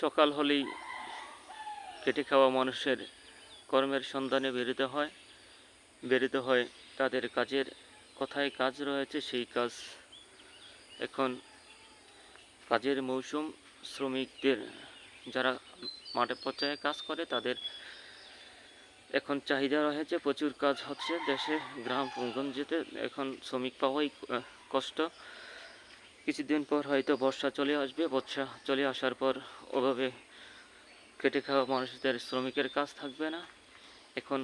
সকাল হলেই খেটে খাওয়া মানুষের কর্মের সন্ধানে বেরোতে হয় তাদের কাজের। কোথায় কাজ রয়েছে সেই কাজ। এখন কাজের মৌসুম। শ্রমিকদের যারা মাঠে পর্যায়ে কাজ করে তাদের এখন চাহিদা রয়েছে, প্রচুর কাজ হচ্ছে দেশে গ্রামগঞ্জেতে। এখন শ্রমিক পাওয়াই কষ্ট। কিছুদিন পর হয়তো বর্ষা চলে আসবে। বর্ষা চলে আসার পর ওভাবে খেটে খাওয়া মানুষদের শ্রমিকের কাজ থাকবে না। এখন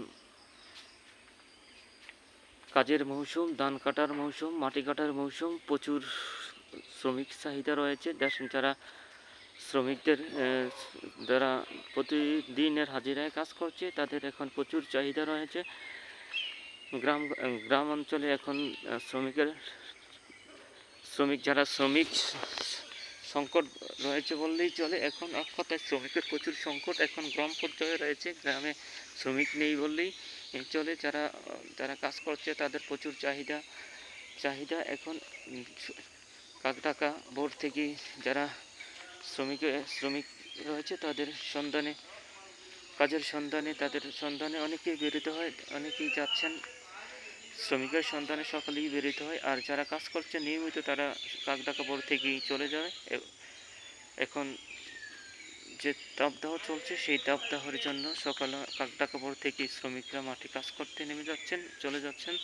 কাজের মৌসুম, ধান কাটার মৌসুম, মাটি কাটার মৌসুম। প্রচুর শ্রমিক চাহিদা রয়েছে। যারা শ্রমিকদের যারা প্রতিদিনের হাজিরায় কাজ করছে তাদের এখন প্রচুর চাহিদা রয়েছে। গ্রাম অঞ্চলে এখন শ্রমিক সংকট রয়েছে বললেই চলে। এখন এক কথায় শ্রমিকের প্রচুর সংকট এখন গ্রাম পর্যায়ে রয়েছে। গ্রামে শ্রমিক নেই বললেই চলে। যারা কাজ করছে তাদের প্রচুর চাহিদা এখন কাকটাকা বোর্ড থেকে যারা শ্রমিক রয়েছে তাদের কাজের সন্ধানে অনেকেই বেরোতে হয়, অনেকেই যাচ্ছেন। শ্রমিকের সন্ধানে সকলেই বেরোতে হয়। আর যারা কাজ করছে নিয়মিত তারা কাকটাকা বোর্ড থেকেই চলে যায়। এখন যে তাপদাহ চলছে সেই তাপদাহের জন্য সকালে কাকটাকা বোর্ড থেকে শ্রমিকরা মাঠে কাজ করতে চলে যাচ্ছেন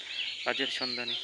কাজের সন্ধানে।